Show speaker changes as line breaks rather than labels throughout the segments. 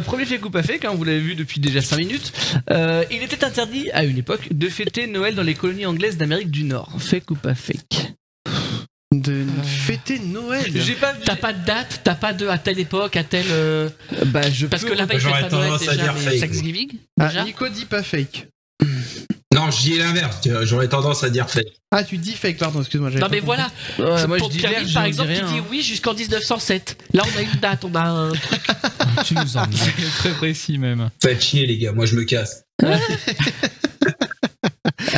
premier fake ou pas fake, vous l'avez vu depuis déjà 5 minutes. Il était interdit à une époque de fêter Noël dans les colonies anglaises d'Amérique du Nord. Fake ou pas fake?
De fêter Noël.
T'as pas de date, t'as pas de à telle époque, à telle. Parce que là-bas, ils fêtent pas Noël déjà, mais Thanksgiving. Déjà.
Nico dit pas fake.
Non, je dis l'inverse. J'aurais tendance à dire fake.
Ah, tu dis fake, pardon, excuse-moi.
Non, mais voilà.
Moi,
Pour
je dis
Pierre,
vierge,
par
j'en
exemple,
dis
qui
rien.
dit oui jusqu'en 1907. Là, on a une date, on a un truc.
Tu nous emmerdes.
C'est très précis même.
Faites chier, les gars. Moi, je me casse.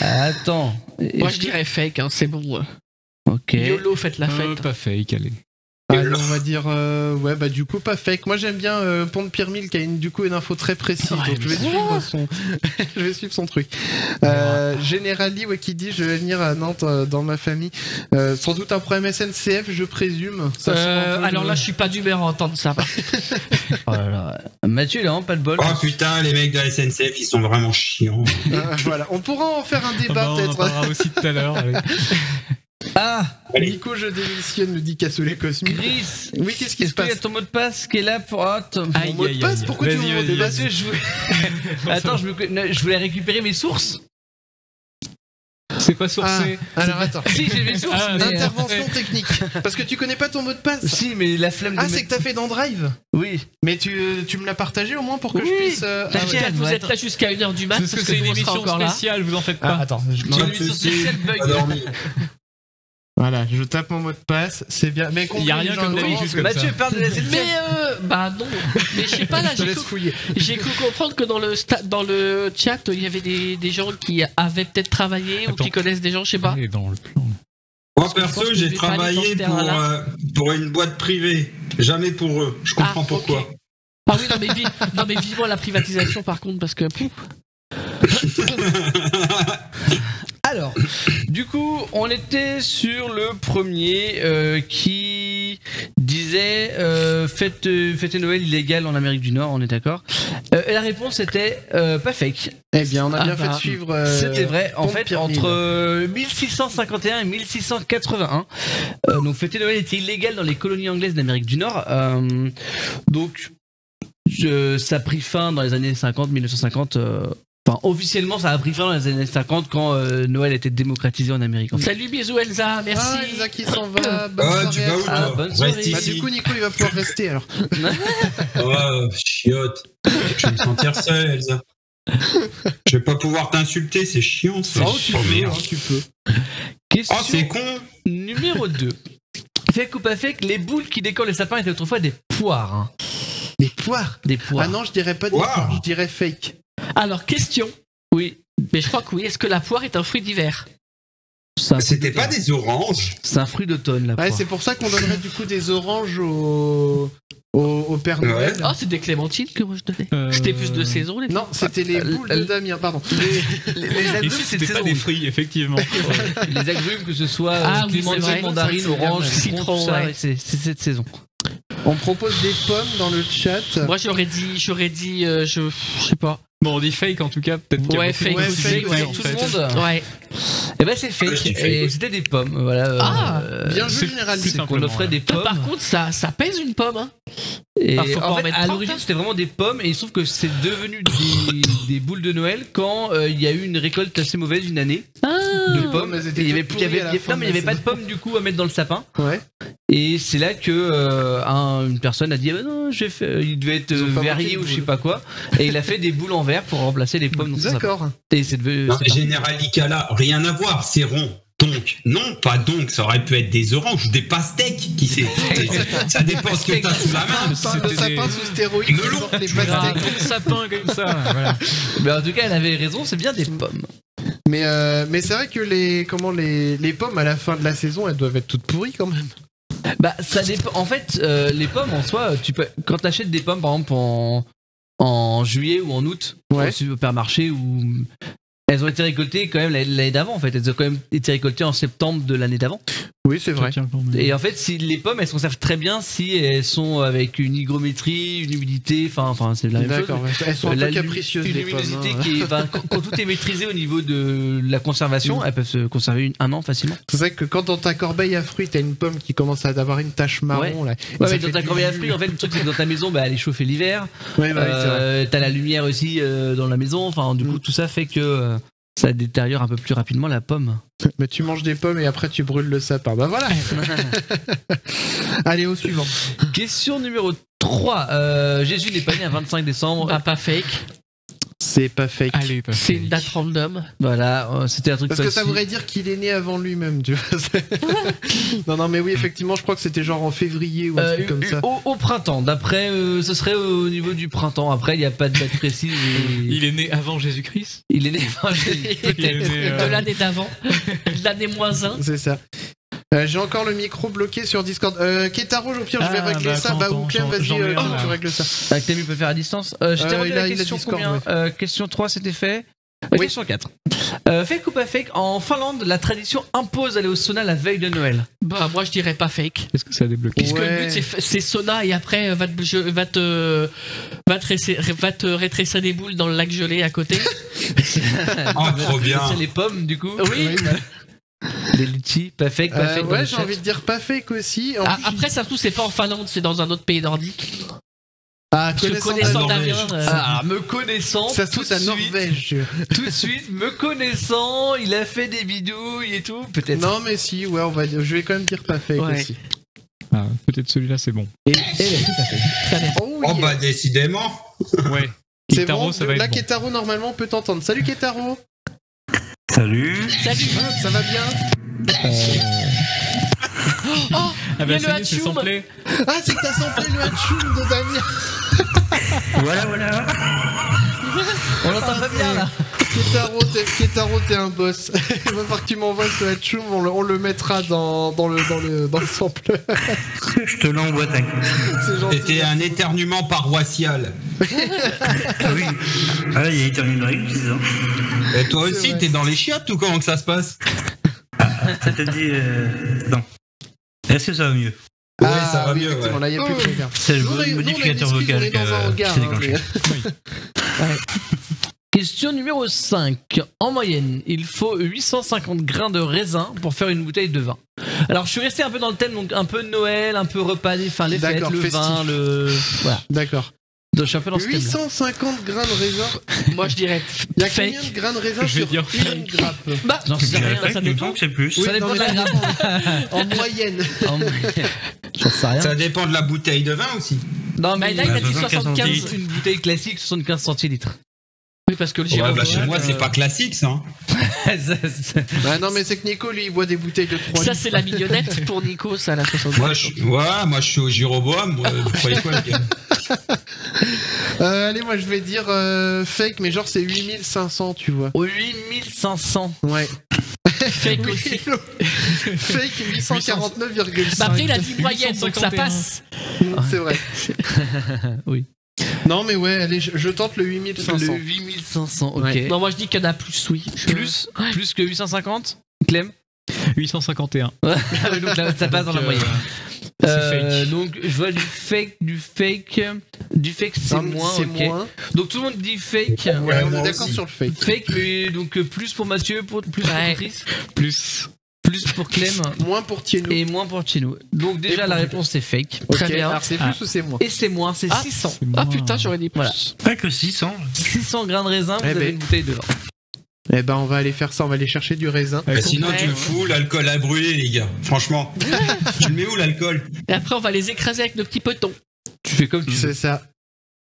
Attends.
Moi, je dirais fake, c'est bon.
Ok.
YOLO, faites la fête.
Pas fake, allez.
Alors, on va dire ouais, bah du coup pas fake. Moi j'aime bien Pont de Pierre-Mille qui a une info très précise.
Ouais,
donc je vais suivre son je vais suivre son truc. Generali qui dit je vais venir à Nantes dans ma famille. Sans doute un problème SNCF, je présume.
Alors là, je suis pas d'humeur à entendre ça.
Oh là là. Mathieu, il a vraiment pas de bol.
Oh putain, les mecs de la SNCF, ils sont vraiment chiants.
Voilà, on pourra en faire un débat
On en
peut-être.
parlera aussi tout à l'heure. Allez.
Ah,
Nico, je démissionne, me dit Cassoulet Cosmique.
Chris.
Oui, qu'est-ce qui se
Est-ce qu'il y
passe?
a ton mot de passe qui est là pour...
Mon mot de passe, pourquoi tu veux mon mot de passe?
Attends, je voulais récupérer mes sources.
C'est pas sourcé.
Alors attends.
Si, j'ai mes sources.
Ah,
mais,
Intervention technique. Parce que tu connais pas ton mot de passe.
Si, mais la flemme de
Ah, c'est que t'as fait dans Drive.
Oui.
Mais tu me l'as partagé au moins pour que
Oui,
je puisse.
t'inquiète,
Vous êtes là jusqu'à 1h du mat.
Parce que c'est une émission spéciale, vous en faites pas.
Attends,
J'ai une émission spéciale bug.
voilà, je tape mon mot de passe, c'est bien. Mais
Il y a rien comme d'habitude comme
Mathieu
ça.
parle de la SNCF.
Mais bah non. Mais je sais pas là,
Je te laisse fouiller.
j'ai cru comprendre que dans le chat, il y avait des gens qui avaient peut-être travaillé ou
Attends.
qui connaissent des gens, je sais pas.
Allez, dans le plan.
Moi,
que je pense
perso,
que je
j'ai
vais pas aller dans
travaillé
ce terrain-là.
pour une boîte privée. Jamais pour eux. Je comprends
Ah,
pourquoi.
ok. Ah oui, non mais vivement la privatisation par contre parce que
Alors, du coup, on était sur le premier qui disait fêter Noël illégal en Amérique du Nord, on est d'accord. Et la réponse était pas fake.
Eh bien, on a bien
Ah
fait
bah,
de suivre.
C'était vrai. En
Pont de
fait,
Pierre-Mille.
entre 1651 et 1681, donc fêter Noël était illégal dans les colonies anglaises d'Amérique du Nord. Donc, ça a pris fin dans les années 50, 1950. Enfin, officiellement, ça a pris fin dans les années 50 quand Noël a été démocratisé en Amérique. En fait.
salut bisous Elsa, merci.
Ah, Elsa qui s'en va. Bonne
Ah, tu
soirée
vas où,
à
toi?
Ah, bonne soirée.
Reste
Bah,
ici.
du coup, Nico, il va pouvoir rester alors.
Oh, chiotte. Je vais me sentir seul, Elsa. Je vais pas pouvoir t'insulter, c'est chiant, ça.
Oh, tu
Oh,
peux,
merde.
tu peux. Question
Oh, c'est con.
numéro 2. Fake ou pas fake, les boules qui décorent les sapins étaient autrefois des poires. Hein.
Des poires.
Des poires.
Ah non, je dirais pas des
Wow.
poires, je dirais fake.
Alors question.
Oui.
Mais je crois que oui. Est-ce que la poire est un fruit d'hiver?
C'est un fruit
C'était
d'automne.
pas des oranges.
C'est un fruit d'automne, la
Ouais,
poire.
c'est pour ça qu'on donnerait du coup des oranges au Père
Ouais.
Noël.
Oh, c'est des clémentines que moi je donnais. C'était plus de saison les.
Non, c'était les boules de Damien, pardon.
Les
Et
agrumes,
si
c'est de
c'était pas
saison.
des fruits, effectivement.
Les agrumes, que ce soit
Ah oui,
clémentine,
c'est vrai.
mandarine,
Ça, c'est
orange,
bien,
citron,
citron,
tout ça,
ouais.
ouais, c'est cette saison.
On propose des pommes dans le chat.
Moi j'aurais dit, je sais pas.
Bon, on dit fake en tout cas, peut-être qu'il y a
Ouais,
beaucoup
fake
de
aussi,
fake,
ouais,
en
Tout
fait.
le monde.
Ouais.
Et ben c'est
Ouais,
fake.
je dis fake
Et
aussi.
c'était des pommes. Voilà.
Ah,
Bien joué,
c'est
Général.
plus
C'est qu'on
simplement,
offrait
ouais.
des pommes.
Par contre, ça pèse une pomme. Hein.
Et
faut pas
en
en
fait,
mettre
à
30,
l'origine,
hein.
c'était vraiment des pommes, et il se trouve que c'est devenu des boules de Noël quand il y a eu une récolte assez mauvaise une année de pommes.
elles étaient
Et il y avait,
toutes
il y avait-
pourries à la fin
non, mais il
de
n'y
la
avait pas de pommes du coup à mettre dans le sapin.
Ouais.
Et c'est là que une personne a dit ah, bah non, il devait être
Ils ont fabriqué
verrier
une
ou je sais
boule.
pas quoi. Et il a fait des boules en verre pour remplacer les pommes dans son sapin.
D'accord.
Et c'est devenu.
Non,
c'est parti.
Général Icala, rien à voir, c'est rond. Donc, non, pas donc, ça aurait pu être des oranges ou des pastèques, qui sait. Ça dépend ce que t'as sous la main.
Le
C'était
sapin
des-
sous stéroïdes qui
Melon.
porte les
Tu verras un
pastèques.
bon sapin comme ça. Voilà.
Mais en tout cas, elle avait raison, c'est bien des pommes.
Mais c'est vrai que les pommes à la fin de la saison, elles doivent être toutes pourries quand même.
Bah, ça dépend. En fait, les pommes en soi, quand t'achètes des pommes, par exemple, en juillet ou en août,
Ouais.
au supermarché, ou Elles ont été récoltées quand même l'année d'avant en fait. Elles ont quand même été récoltées en septembre de l'année d'avant.
Oui, c'est vrai.
Et en fait, si les pommes, elles se conservent très bien si elles sont avec une hygrométrie, une humidité, enfin c'est la même chose.
D'accord, elles sont un peu capricieuses
une
les pommes.
luminosité quand tout est maîtrisé au niveau de la conservation, elles peuvent se conserver un an facilement.
C'est vrai que quand dans ta corbeille à fruits, t'as une pomme qui commence à avoir une tache marron là.
Ouais, mais dans ta corbeille à fruits, en fait, le truc c'est que dans ta maison, elle est chauffée l'hiver.
Ouais, c'est vrai.
T'as la lumière aussi dans la maison. Enfin, du coup, tout ça fait que ça détériore un peu plus rapidement la pomme.
Mais tu manges des pommes et après tu brûles le sapin. Bah voilà. Allez, au suivant.
Question numéro 3. Jésus n'est pas né un 25 décembre.
Bah, pas fake.
C'est pas fake.
Allez, pas
C'est
fake.
une date random.
Voilà, c'était un truc
Parce que ça
facile.
voudrait dire qu'il est né avant lui-même, tu vois. non, mais oui, effectivement, je crois que c'était genre en février ou un truc comme ça.
Au printemps, d'après, ce serait au niveau du printemps. Après, il n'y a pas de date précise.
Il est né avant Jésus-Christ.
Il est né avant Jésus.
Il est né,
De l'année d'avant. L'année -1.
C'est ça. J'ai encore le micro bloqué sur Discord. Ketaro, au pire, je vais
Ah,
régler
bah,
ça. Bah, ou Clem, vas-y,
j'en mets un,
tu
là.
règles ça.
Clémy peut faire à distance. Je t'ai rendu
il a
la question
Discord,
combien Question 3, c'était fait.
Oui.
Question 4. Fake ou pas fake, en Finlande, la tradition impose d'aller au sauna la veille de Noël.
Bah, moi, je dirais pas fake.
Est-ce que ça a débloqué
Puisque
Ouais.
le but, c'est sauna et après, va te rétrécir des boules dans le lac gelé à côté.
Oh, trop bien.
C'est les pommes, du coup.
Oui.
Les litchis, pas fake, pas fake. dans
Ouais,
le
j'ai
chat.
envie de dire pas fake aussi. En plus,
Après, ça se trouve, c'est pas en Finlande, c'est dans un autre pays nordique.
ah,
Je connaissant
la
Damien.
Norvège.
Me connaissant,
ça se trouve, c'est à
tout de suite,
Norvège.
tout de suite, me connaissant, il a fait des bidouilles et tout, peut-être.
Non, mais si, ouais, je vais quand même dire pas fake
Ouais.
aussi.
Ah, peut-être celui-là, c'est bon.
Et tout à fait.
Très bien.
Oh,
Oh
yeah.
bah décidément.
Ouais.
C'est
Kitaro,
bon,
ça va
là,
être bon.
Ketaro, normalement, on peut t'entendre. Salut, Ketaro.
Salut.
Salut.
Ça va bien?
Oh,
Ah
il y
bah
a
ça
le
y est, c'est
Hatchoum.
samplé.
Ah, c'est que t'as samplé le Hatchoum de Damien.
Voilà.
On l'entend pas bien là.
Ketaro, t'es un boss. Il va falloir que tu m'envoies ce Hatchoum, on le mettra dans le sampleur.
Je te l'envoie, t'inquiète.
C'est gentil.
C'était un éternuement paroissial.
Ah oui. Ah, il y a éternué une règle, c'est ça.
Et toi
C'est
aussi,
vrai.
t'es dans les chiottes ou comment que ça se passe?
Ça t'a dit. Non. Est-ce que ça va mieux?
Ouais, ça va
oui,
mieux,
effectivement,
ouais.
là, il n'y a plus de regard.
C'est le
Nous, on a une
modificateur
excuse,
vocal
on est dans un
qui
hangar,
s'est déclenché.
Question numéro 5. En moyenne, il faut 850 grains de raisin pour faire une bouteille de vin. Alors, je suis resté un peu dans le thème, donc un peu Noël, un peu repas, les fêtes,
D'accord,
le
festif.
vin, Voilà.
D'accord.
Donc, je suis un peu dans ce thème.
850 grains de raisin.
Moi, je dirais
Il y a
fake.
combien de grains de raisin
Je vais
sur
dire
une grappe?
Bah,
J'en sais rien,
Ça
ça
me
dépend.
semble que c'est plus.
Oui,
Ça dépend
non,
de
mais
la grappe.
En moyenne.
J'en sais rien.
Ça dépend de la bouteille de vin aussi.
Non,
mais là, il a dit
75
75.
une bouteille classique, 75 centilitres.
Oui, parce que le
Ouais,
girafe.
bah chez moi, c'est pas classique ça. Hein.
Bah non, mais c'est que Nico, lui, il boit des bouteilles de 3
Ça,
litres.
c'est la mignonnette pour Nico, ça, la 75.
Moi je suis au Giroboam. Vous croyez quoi, les gars?
Allez, moi, je vais dire fake, mais genre, c'est 8500, tu vois.
8500.
Ouais.
Fake aussi.
Fake 849,5.
Bah, après, il a dit moyenne, donc ça
851.
passe.
C'est vrai.
Oui.
Non, mais ouais, allez, je tente le 8500.
Le 8500, ok.
Ouais.
Non, moi, je dis qu'il y en a plus, oui.
Plus que 850 Clem
851.
Donc là, ça passe dans la
Donc,
moyenne.
c'est fake.
Donc je vois du fake, c'est
Non,
moins,
c'est
ok.
moins.
Donc tout le monde dit fake.
Ouais, on
moi
est d'accord
aussi.
sur le fake.
Fake, mais donc plus pour Mathieu, plus pour
Ouais.
Patrice,
Plus.
plus pour Clem
Moins pour Tienou.
et moins pour Chino. Donc déjà la réponse c'est fake.
Ok,
Très bien.
alors c'est plus ou c'est moins?
Et c'est moins, c'est 600.
C'est
Ah
moins.
putain, j'aurais dit plus.
Voilà.
Pas que 600.
600 grains de raisin, vous
Eh
avez
ben.
une bouteille de vin.
Eh ben, on va aller faire ça, on va aller chercher du raisin.
Bah, sinon,
Ouais.
tu le fous, l'alcool a brûlé, les gars. Franchement. Tu le mets où l'alcool?
Et après, on va les écraser avec nos petits potons.
Tu fais comme tu veux.
C'est ça.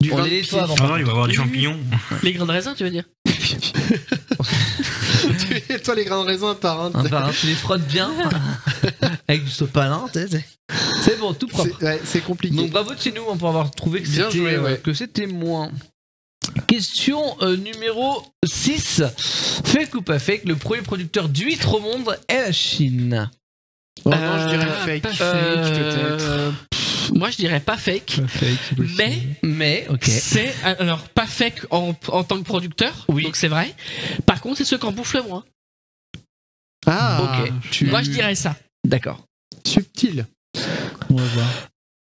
Du
On
vin de
les nettoie
pied.
avant.
Ah non, il va y avoir des champignons.
Les grains de raisin, tu veux dire?
Toi, les grains de raisin par un.
Un par un, tu les frottes bien avec du sopalin, tu sais. C'est bon, tout propre.
C'est compliqué.
Donc bravo de chez nous pour avoir trouvé que
Bien
c'était
joué, ouais.
que c'était moins. Question numéro 6. Fake ou pas fake, le premier producteur d'huîtres au monde est la Chine.
Oh non, je dirais fake.
Pas fake, peut-être. Moi, je dirais pas fake.
Pas fake, c'est possible.
Mais, ok.
C'est alors pas fake en tant que producteur,
Oui.
donc c'est vrai. Par contre, c'est ceux qui en bouffent le moins.
Ah,
Ok.
Moi, je dirais ça.
D'accord.
subtil.
On va voir.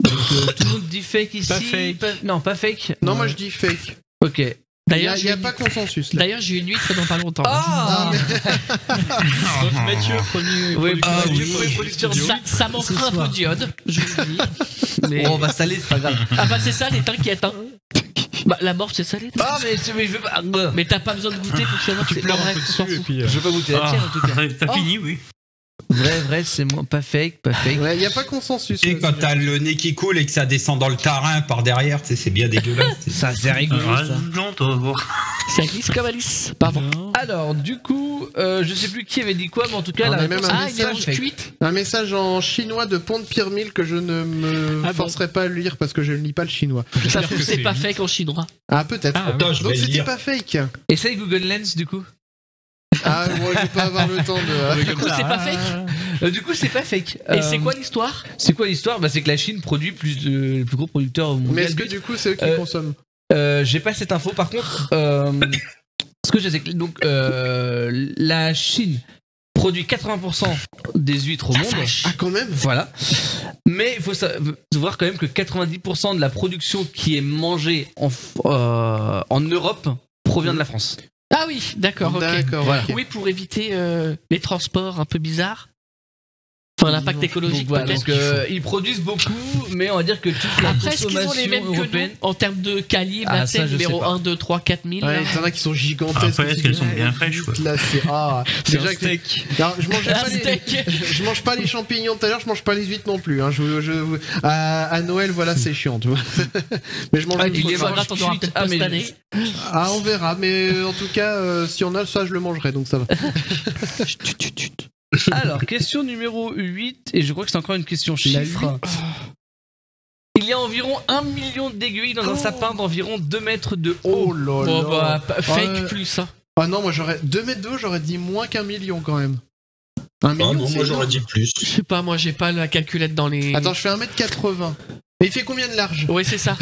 Donc, tout le monde dit fake ici.
Pas fake.
Non, pas fake.
Non, moi je dis fake.
Ok.
D'ailleurs,
Il n'y a pas consensus là.
D'ailleurs, j'ai eu une huître dans pas longtemps.
Ah,
Mathieu, premier.
Oui,
producteur.
premier producteur de
Ça m'en fera un peu d'iode, je vous le dis. Mais...
Bon, on va saler, c'est pas grave.
Ah bah c'est ça, les t'inquiète. Hein. Bah, la morve, c'est salé.
Ah, mais je veux pas.
Mais t'as pas besoin de goûter pour savoir que
Tu
c'est
pleures
pas
un
vrai.
peu dessus et puis.
Je veux pas goûter la tienne en tout cas.
T'as fini, oui.
Vrai, c'est moi. Pas fake, pas fake.
Ouais, il n'y a pas consensus.
Tu sais, quand t'as le nez qui coule et que ça descend dans le tarin par derrière, tu sais, c'est bien dégueulasse.
Ça, c'est rigolo, ça.
Ça glisse comme Alice. Pardon.
Alors, du coup, je sais plus qui avait dit quoi, mais en tout cas,
On
la
a même
réponse-
un
Ah, il est
message
en cuite.
Un message en chinois de Pont de Pyrmille que je ne me
Ah bon.
forcerai pas à lire parce que je ne lis pas le chinois.
Ça se
J'espère
trouve,
que
c'est pas fake en chinois.
Ah, peut-être.
Ah,
Attends, je
Donc
vais le
c'était
lire.
pas fake.
Essaye Google Lens, du coup.
Ah, moi je vais pas avoir le temps de.
Du coup, c'est pas fake.
Du coup, c'est pas fake.
Et c'est quoi l'histoire?
C'est quoi l'histoire? Bah, c'est que la Chine produit le plus gros producteur au monde.
Mais est-ce que du coup c'est eux qui consomment?
J'ai pas cette info. Par contre, ce que je sais, c'est que donc la Chine produit 80% des huîtres au monde.
Ah, quand même.
Voilà. Mais il faut savoir quand même que 90% de la production qui est mangée en Europe provient de la France.
Ah oui, d'accord, ok.
D'accord.
Voilà.
ok.
Oui, pour éviter les transports un peu bizarres. Enfin, l'impact écologique
Donc, voilà,
peut-être.
donc, ils produisent beaucoup, mais on va dire que toute la
Après, est-ce qu'ils ont
consommation
les mêmes que
européenne.
nous en termes de calibre,
Ah,
la
ça,
tête
je
numéro
sais pas.
1, 2, 3, 4 000
Ouais,
là.
t'en as qui sont gigantesques.
Après, est-ce qu'elles sont bien fraîches, quoi?
Là, c'est. Ah, déjà que. Alors, je mangeais
La
pas les.
steak.
Je mange pas les champignons tout à l'heure, je mange pas les huîtres non plus. Hein. À Noël, voilà, c'est chiant, tu vois. Mais je mange
Ah,
le
il
foie
est
gras.
Faudra t'en auras peut-être
Ah,
pas
mais
cette année.
Ah, on verra, mais en tout cas, si on a ça, je le mangerai, donc ça va.
Alors, question numéro 8, et je crois que c'est encore une question
La
chiffre. Il y a environ 1 million d'aiguilles dans un sapin d'environ 2 mètres de haut.
Oh là
Bon,
là.
bah, fake plus. Hein.
Ah non, moi j'aurais 2 mètres d'eau, j'aurais dit moins qu'1 million quand même. 1 million,
Ah non,
c'est
moi j'aurais
énorme.
dit plus.
Je sais pas, moi j'ai pas la calculette dans les.
Attends, je fais 1m80. Mais il fait combien de large?
Ouais, c'est ça.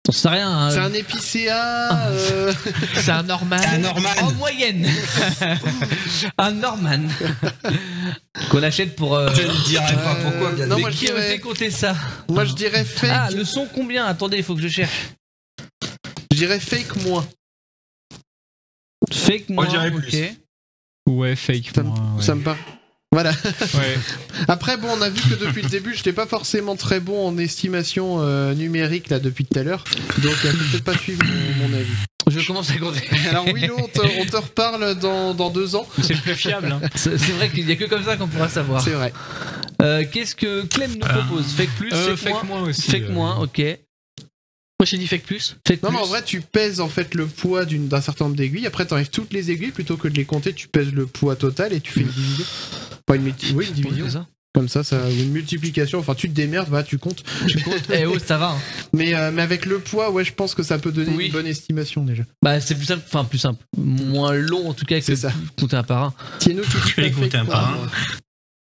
J'en sais rien. Hein.
C'est un épicéa
C'est un normal.
Un Norman.
En moyenne. Un Norman. Qu'on achète pour.
Je ne dirais pas pourquoi, bien
non,
sûr.
moi, je
Qui
dirais-
osait compter ça?
Moi je dirais fake.
Ah, le son combien? Attendez, il faut que je cherche.
Je dirais fake moins.
Fake moi,
Moi, je dirais
ok.
plus.
Ouais, fake.
Ça,
moi, ouais.
ça me paraît. Voilà.
Ouais.
Après, bon, on a vu que depuis le début, j'étais pas forcément très bon en estimation numérique là depuis tout à l'heure. Donc, peut-être pas suivre mon avis.
Je commence à compter.
Alors, Willow, on te reparle dans 2 ans.
C'est le plus fiable. Hein.
C'est vrai qu'il y a que comme ça qu'on pourra savoir.
C'est vrai.
Qu'est-ce que Clem nous propose? Fake plus,
Fake moins aussi.
Fake moins, ok.
Moi j'ai dit fake plus.
Fake
Non,
plus.
mais en vrai, tu pèses en fait le poids d'un certain nombre d'aiguilles. Après, t'enlèves toutes les aiguilles plutôt que de les compter. Tu pèses le poids total et tu fais une division. Pas une oui, une division.
C'est ça.
Comme ça, ou une multiplication. Enfin, tu te démerdes, tu comptes.
Tu comptes. Eh oh, ça va. Hein.
Mais avec le poids, ouais, je pense que ça peut donner
Oui.
une bonne estimation déjà.
Bah, c'est plus simple. Enfin, plus simple. Moins long en tout cas que
C'est ça.
compter un par un.
Tiens-nous tout
Je vais les compter un par un.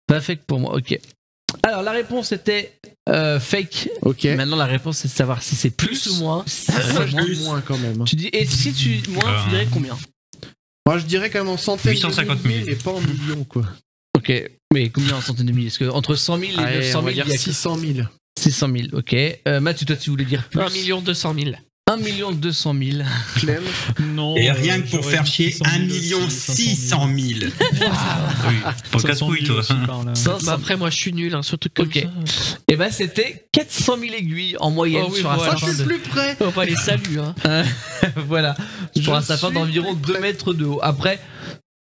Pas fake pour moi, ok. Alors, la réponse était fake.
Ok.
Maintenant, la réponse c'est de savoir si c'est plus ou moins.
Moi, je dis moins quand même.
Tu dis, et si tu moins, tu dirais combien?
Moi, je dirais quand même en centaines
850
de
000.
milliers, mais pas en millions, quoi.
Ok, mais combien en centaines de milliers? Parce que entre 100 000 et
Allez,
900
on
000,
va
il y a
dire 600 000.
600 000, ok. Mathieu, toi, tu voulais dire plus?
1 200 000.
1 200 000.
Clem.
Non.
Et rien que pour
j'aurais
faire
dit
chier
600 000
1 600 000.
Oui, pas
500
casse-couille,
000
toi.
aussi par là.
500
Bah, après, moi je suis nul, hein, surtout comme
Ok.
ça.
Et bah, c'était 400 000 aiguilles en moyenne
Oh oui,
sur un
voilà.
Ah, je
sapin
suis
de...
plus près.
On va les saluer. Hein.
Voilà, pour
Je
un sapin
suis
d'environ
plus
2
près.
mètres de haut. Après,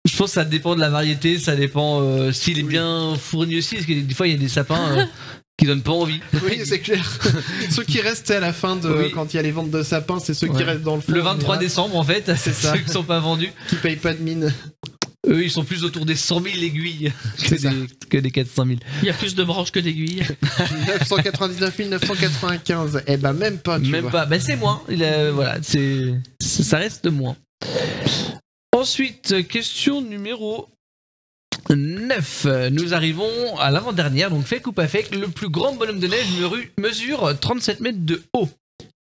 je pense que ça dépend de la variété, ça dépend s'il est bien fourni aussi, parce que des fois, il y a des sapins qui donnent pas envie.
Oui, c'est clair. Ceux qui restent à la fin de
Oui.
quand il y a les ventes de sapins, c'est ceux qui
Ouais.
restent dans le fond.
Le 23
en général,
décembre, en fait, c'est
ça.
ceux qui sont pas vendus.
qui payent pas de mine.
Eux, ils sont plus autour des 100 000 aiguilles
C'est ça.
que des 400 000.
Il y a plus de branches que d'aiguilles.
999 995. Eh ben même pas, tu
Même
vois.
pas. Bah, c'est moins. Voilà, ça reste moins. Ensuite, question numéro 9. Nous arrivons à l'avant-dernière, donc fake ou pas fake, le plus grand bonhomme de neige mesure 37 mètres de haut.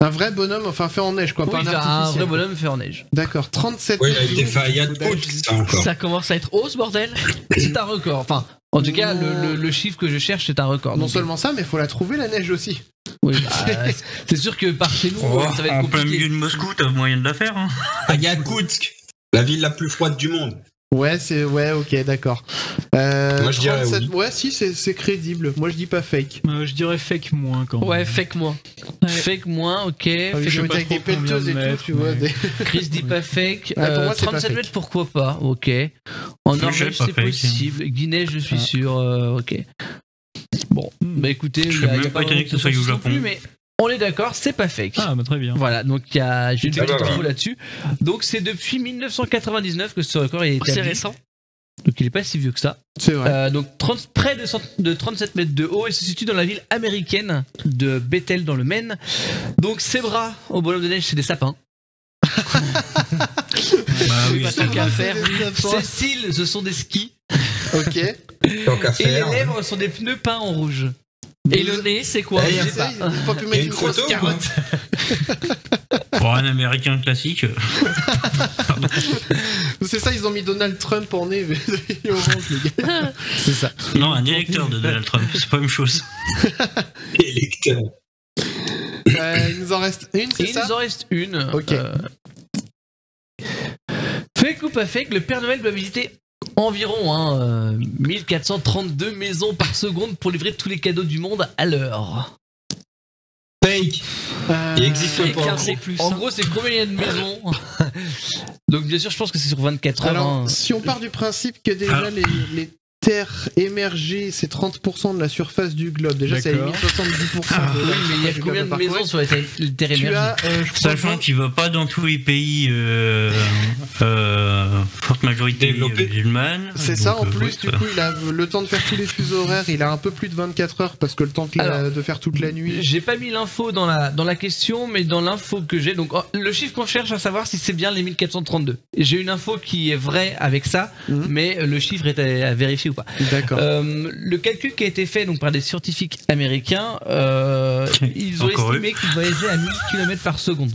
Un vrai bonhomme, enfin fait en neige, quoi,
Oui,
pas un
un
artificiel.
vrai bonhomme fait en neige.
D'accord, 37
Oui, il a
mètres
été
de
fait à Yad
haut.
Haute, ça encore.
Ça commence à être haut ce bordel.
C'est un record. Enfin, en tout cas, le chiffre que je cherche, c'est un record.
Non
Donc,
seulement ça, mais il faut la trouver la neige aussi.
oui, bah, c'est sûr que par chez nous, ça va être
en plein
compliqué.
milieu de Moscou, t'as moyen de la faire. Hein.
À Yakoutsk, la ville la plus froide du monde.
Ouais, ok, d'accord.
Moi, je dirais oui.
Ouais, si, c'est crédible. Moi, je dis pas fake.
Je dirais fake moins quand même.
Ouais, fake moins.
Fake moins, ok.
Je
sais
vais
pas
avec
trop
des pelleteuses et
combien de
tout, tu vois.
mètres,
Chris dit pas fake.
Ouais, pour moi, c'est pas
37
fake.
mètres, pourquoi pas, ok. En
Je
Norvège,
sais pas
c'est
fake.
possible. Guinée, je suis sûr, ok. Bon, bah écoutez,
Je
il
serais
y a
même
pas
pas étonné que ce soit
de
au
consensus non
Japon.
plus, mais on est d'accord, c'est pas fake.
Ah, bah très bien.
Voilà, donc j'ai une petite
bah,
info là-dessus. Donc c'est depuis 1999 que ce record est
C'est
établi.
récent.
Donc il est pas si vieux que ça.
C'est vrai.
Donc près de 37 mètres de haut et se situe dans la ville américaine de Bethel dans le Maine. Donc ses bras au bonhomme de neige, c'est des sapins.
Bah oui,
pas
c'est
tant qu'à faire.
Ses cils, ce sont des skis.
Ok.
Tant qu'à
Et les
faire.
lèvres sont des pneus peints en rouge.
Et le nez, c'est quoi?
Eh,
Je
j'ai
sais
pas.
ils ont pas pu
Il y a
mettre
une
une grosse
photo ou
carotte.
pour un américain classique.
C'est ça, ils ont mis Donald Trump en nez. Il est orange, le gars.
C'est ça.
Non, un électeur de Donald Trump, c'est pas la même chose.
Électeur.
Il nous en reste une,
Et
c'est
il
ça
nous en reste une.
Ok.
Fake ou pas fake, le Père Noël doit visiter environ 1432 maisons par seconde pour livrer tous les cadeaux du monde à l'heure.
Fake. Il existe
Fake,
pas.
hein, c'est plus.
En gros, c'est combien il y a de maisons? Donc bien sûr, je pense que c'est sur 24 heures.
Alors,
hein.
si on part du principe que déjà les terres émergées, c'est 30% de la surface du globe. Déjà, c'est à
D'accord.
70% de
Oui,
la
mais il y a
surface du
combien
globe
de
à
maisons
parcourir.
sur les terres
Tu
émergées?
as, je crois,
Sachant qu'il va pas dans tous les pays forte majorité
Développés.
musulmane.
c'est ça, en
Donc,
plus,
ouais,
du coup, il a le temps de faire tous les fuseaux horaires, il a un peu plus de 24 heures parce que le temps de faire toute la nuit.
J'ai pas mis l'info dans la question, mais dans l'info que j'ai, donc le chiffre qu'on cherche à savoir si c'est bien les 1432. J'ai une info qui est vraie avec ça,
Mhm.
mais le chiffre est à vérifier ou pas.
D'accord.
Le calcul qui a été fait donc par des scientifiques américains, ils ont
Encore
estimé qu'ils voyageaient à 1000 km par seconde.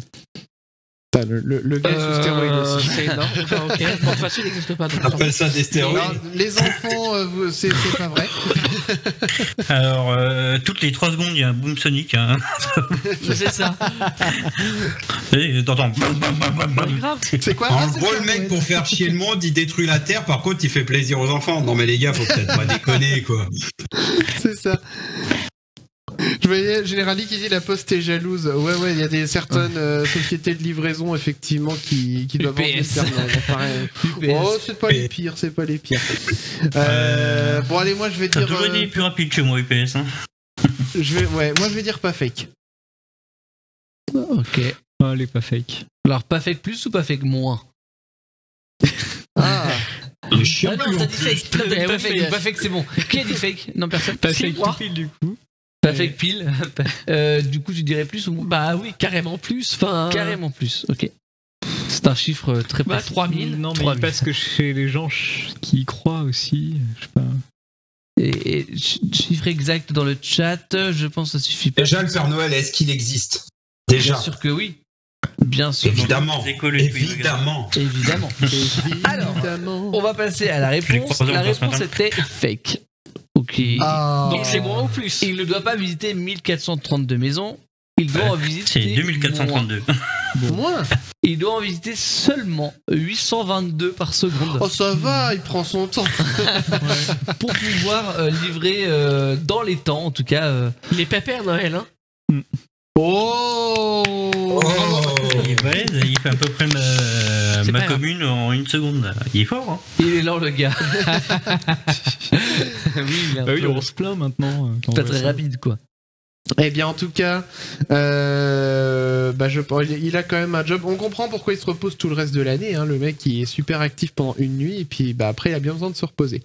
Putain, le gars est sous stéroïde aussi.
C'est énorme. Ah, ok. Bon, de toute façon, il n'existe pas. donc,
On appelle ça des stéroïdes.
Non, les enfants, c'est pas vrai.
Alors, toutes les 3 secondes, il y a un boom sonic. Hein.
c'est ça.
Et t'entends.
C'est grave.
C'est quoi
En
Ah, c'est
gros,
ça,
le mec,
ouais.
pour faire chier le monde, il détruit la Terre. Par contre, il fait plaisir aux enfants. Non, mais les gars, faut peut-être pas déconner, quoi.
C'est ça. Je voyais Générali qui dit la poste est jalouse. Ouais, il y a certaines sociétés de livraison effectivement qui doivent vendre
UPS.
des terminaux. Oh, c'est pas les pires, c'est pas les pires. Bon, allez, moi je vais
T'as
dire.
toujours été plus rapide que moi, UPS. Hein.
Moi je vais dire pas fake.
Ok.
Ah, elle est pas fake.
Alors pas fake plus ou pas fake moins?
Ah,
Il est chiant.
Ah non, t'as dit fake. Non, t'as dit pas fake. Pas fake, c'est bon. Qui a dit fake? Non, personne.
Pas
Si,
fake
moi.
tout pile du coup.
Pas fake pile. Du coup, tu dirais plus ou moins?
Bah oui, carrément plus. Enfin,
Carrément plus. Ok. C'est un chiffre très
Bah,
précis.
3000.
Non, mais
3000.
parce que chez les gens qui y croient aussi, je sais pas.
Et chiffre exact dans le chat, je pense que ça suffit pas.
Déjà, le Père Noël, est-ce qu'il existe? Déjà.
Bien sûr que oui. Bien sûr.
Évidemment.
Les écoles et tout,
Évidemment.
Évidemment. Alors,
évidemment.
on va passer à la réponse.
croisé
La
encore ce
réponse
matin.
était fake. Ok.
Ah.
Donc c'est moins ou plus.
Il ne doit pas visiter 1432 maisons. Il doit en visiter.
C'est 2432.
Moins.
Il doit en visiter seulement 822 par seconde
Oh, ça va, il prend son temps.
pour pouvoir livrer dans les temps, en tout cas.
Il est pépère Noël, hein.
Oh.
Il est balèze, il fait à peu près
C'est
ma
pas
commune en 1 seconde. Il est fort, hein.
Il est là le gars. Oui, il est un
Bah oui,
peu-
on se plaint maintenant. Quand on
pas
voit
très
ça.
rapide quoi.
Eh bien, en tout cas, il a quand même un job. On comprend pourquoi il se repose tout le reste de l'année. Hein, le mec, il est super actif pendant une nuit et puis après, il a bien besoin de se reposer.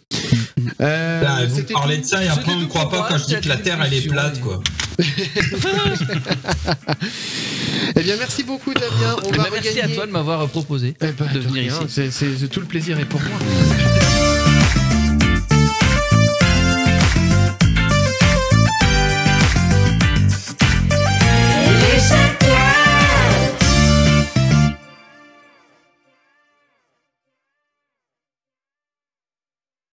Là, vous
C'était
parlez
tout.
de ça et après,
C'était
on ne
tout
croit
pour
pas
moi,
quand je dis
c'est
que la
la
Terre, elle est
discussion,
plate,
et-
quoi.
Eh bien, merci beaucoup, Damien. On va
Merci
regagner.
à toi de m'avoir proposé
Eh ben,
de
de
venir
rien,
ici.
c'est tout le plaisir est pour moi.